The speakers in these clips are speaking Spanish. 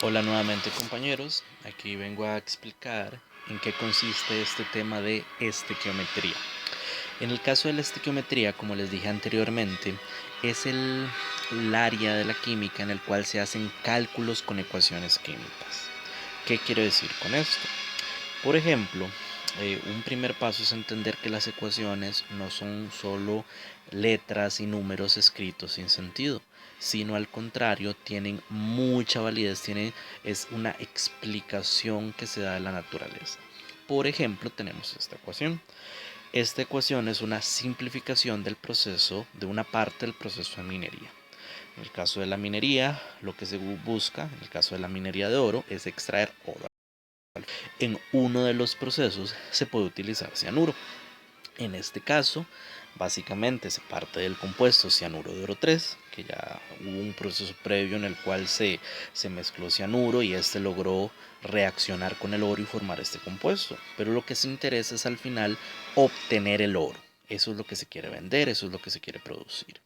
Hola nuevamente compañeros, aquí vengo a explicar en qué consiste este tema de estequiometría. En el caso de la estequiometría, como les dije anteriormente, es el área de la química en el cual se hacen cálculos con ecuaciones químicas. ¿Qué quiero decir con esto? Por ejemplo, un primer paso es entender que las ecuaciones no son solo letras y números escritos sin sentido, sino al contrario, tienen mucha validez, es una explicación que se da de la naturaleza. Por ejemplo, tenemos esta ecuación. Esta ecuación es una simplificación del proceso, de una parte del proceso de minería. En el caso de la minería, lo que se busca, en el caso de la minería de oro, es extraer oro. En uno de los procesos se puede utilizar cianuro. En este caso, básicamente se parte del compuesto cianuro de oro 3, que ya hubo un proceso previo en el cual se mezcló cianuro y este logró reaccionar con el oro y formar este compuesto. Pero lo que se interesa es al final obtener el oro. Eso es lo que se quiere vender, eso es lo que se quiere producir.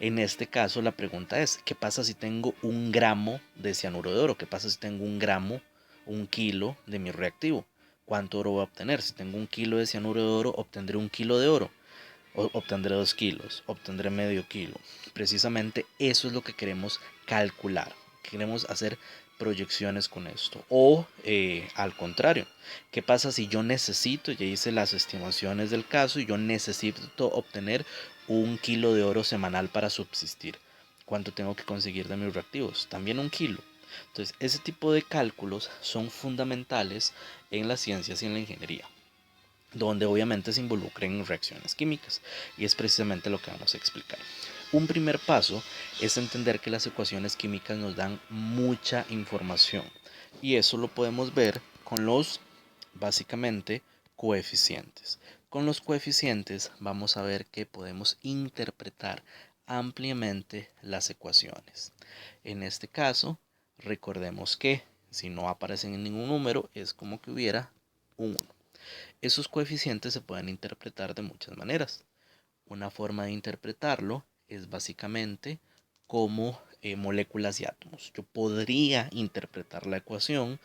En este caso la pregunta es, ¿qué pasa si tengo un gramo de cianuro de oro? ¿Qué pasa si tengo un kilo de mi reactivo? ¿Cuánto oro voy a obtener? Si tengo un kilo de cianuro de oro, obtendré un kilo de oro. Obtendré 2 kilos, obtendré medio kilo. Precisamente eso es lo que queremos calcular. Queremos hacer proyecciones con esto. O al contrario, ¿qué pasa si yo necesito, ya hice las estimaciones del caso, y yo necesito obtener 1 kilo de oro semanal para subsistir? ¿Cuánto tengo que conseguir de mis reactivos? También 1 kilo. Entonces, ese tipo de cálculos son fundamentales en las ciencias y en la ingeniería, donde obviamente se involucren reacciones químicas, y es precisamente lo que vamos a explicar. Un primer paso es entender que las ecuaciones químicas nos dan mucha información, y eso lo podemos ver con los, básicamente, coeficientes. Con los coeficientes vamos a ver que podemos interpretar ampliamente las ecuaciones. En este caso, recordemos que si no aparecen en ningún número, es como que hubiera un 1. Esos coeficientes se pueden interpretar de muchas maneras. Una forma de interpretarlo es básicamente como moléculas y átomos. Yo podría interpretar la ecuación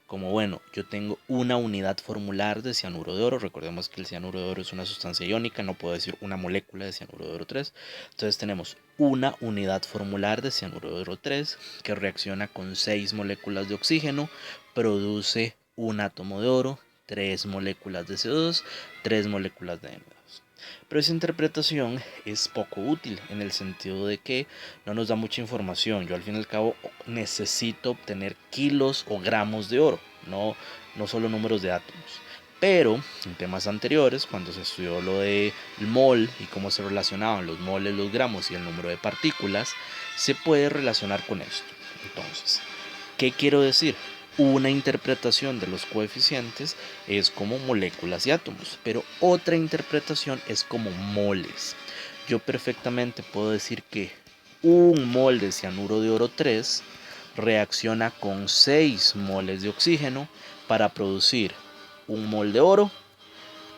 como, bueno, yo tengo una unidad formular de cianuro de oro. Recordemos que el cianuro de oro es una sustancia iónica, no puedo decir una molécula de cianuro de oro 3. Entonces tenemos una unidad formular de cianuro de oro 3 que reacciona con 6 moléculas de oxígeno, produce un átomo de oro, 3 moléculas de CO2, 3 moléculas de N2. Pero esa interpretación es poco útil en el sentido de que no nos da mucha información. Yo al fin y al cabo necesito obtener kilos o gramos de oro, no solo números de átomos. Pero en temas anteriores, cuando se estudió lo del mol y cómo se relacionaban los moles, los gramos y el número de partículas, se puede relacionar con esto. Entonces, ¿qué quiero decir? Una interpretación de los coeficientes es como moléculas y átomos, pero otra interpretación es como moles. Yo perfectamente puedo decir que un mol de cianuro de oro 3 reacciona con 6 moles de oxígeno para producir un mol de oro,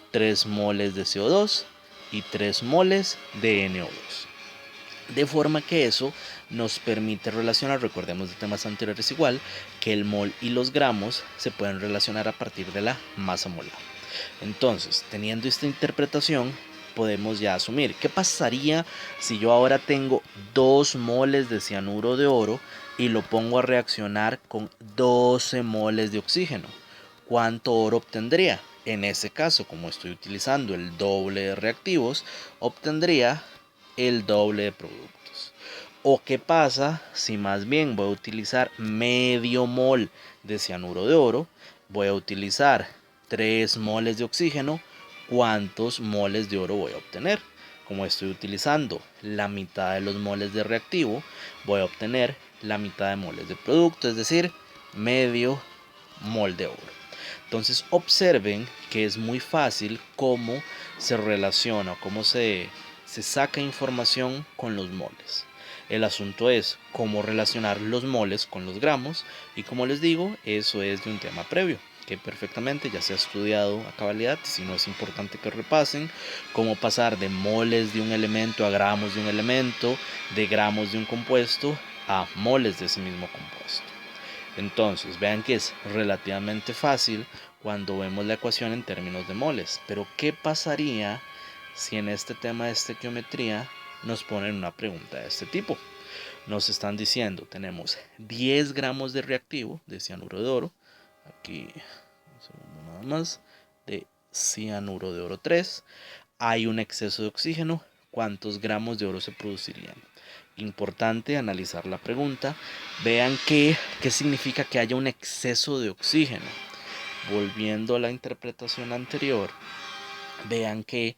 3 moles de CO2 y 3 moles de NO2. De forma que eso nos permite relacionar, recordemos de temas anteriores igual, que el mol y los gramos se pueden relacionar a partir de la masa molar. Entonces, teniendo esta interpretación, podemos ya asumir, ¿qué pasaría si yo ahora tengo 2 moles de cianuro de oro y lo pongo a reaccionar con 12 moles de oxígeno? ¿Cuánto oro obtendría? En ese caso, como estoy utilizando el doble de reactivos, obtendría el doble de productos. ¿O qué pasa si más bien voy a utilizar medio mol de cianuro de oro? Voy a utilizar 3 moles de oxígeno. ¿Cuántos moles de oro voy a obtener? Como estoy utilizando la mitad de los moles de reactivo, voy a obtener la mitad de moles de producto, es decir, medio mol de oro. Entonces observen que es muy fácil cómo se relaciona, cómo se saca información con los moles. El asunto es cómo relacionar los moles con los gramos, y como les digo, eso es de un tema previo que perfectamente ya se ha estudiado a cabalidad. Si no, es importante que repasen cómo pasar de moles de un elemento a gramos de un elemento, de gramos de un compuesto a moles de ese mismo compuesto. Entonces, vean que es relativamente fácil cuando vemos la ecuación en términos de moles. Pero, ¿qué pasaría si en este tema de estequiometría nos ponen una pregunta de este tipo? Nos están diciendo, tenemos 10 gramos de reactivo de cianuro de oro. Aquí, un segundo nada más, de cianuro de oro 3. Hay un exceso de oxígeno. ¿Cuántos gramos de oro se producirían? Importante analizar la pregunta. Vean qué significa que haya un exceso de oxígeno. Volviendo a la interpretación anterior, vean que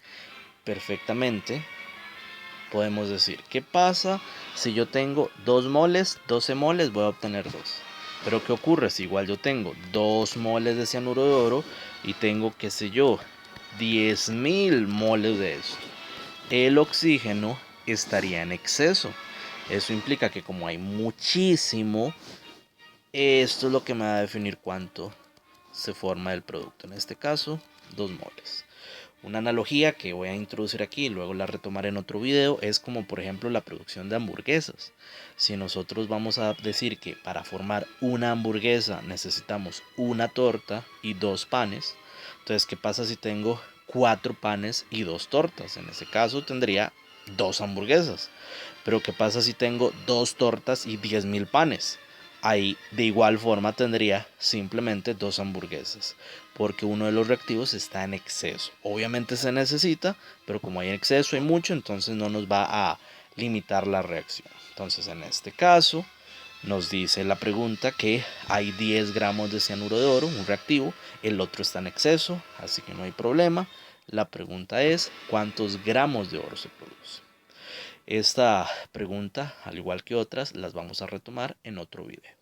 perfectamente podemos decir, ¿qué pasa si yo tengo 2 moles, 12 moles? Voy a obtener 2. Pero ¿qué ocurre si igual yo tengo 2 moles de cianuro de oro y tengo, qué sé yo, 10.000 moles de esto? El oxígeno estaría en exceso. Eso implica que como hay muchísimo, esto es lo que me va a definir cuánto se forma el producto. En este caso, 2 moles. Una analogía que voy a introducir aquí y luego la retomaré en otro video es como por ejemplo la producción de hamburguesas. Si nosotros vamos a decir que para formar una hamburguesa necesitamos una torta y 2 panes, entonces ¿qué pasa si tengo 4 panes y 2 tortas? En ese caso tendría 2 hamburguesas. Pero ¿qué pasa si tengo 2 tortas y 10.000 panes? Ahí de igual forma tendría simplemente 2 hamburguesas, porque uno de los reactivos está en exceso. Obviamente se necesita, pero como hay exceso, hay mucho, entonces no nos va a limitar la reacción. Entonces en este caso nos dice la pregunta que hay 10 gramos de cianuro de oro, un reactivo, el otro está en exceso, así que no hay problema. La pregunta es, ¿cuántos gramos de oro se produce? Esta pregunta, al igual que otras, las vamos a retomar en otro video.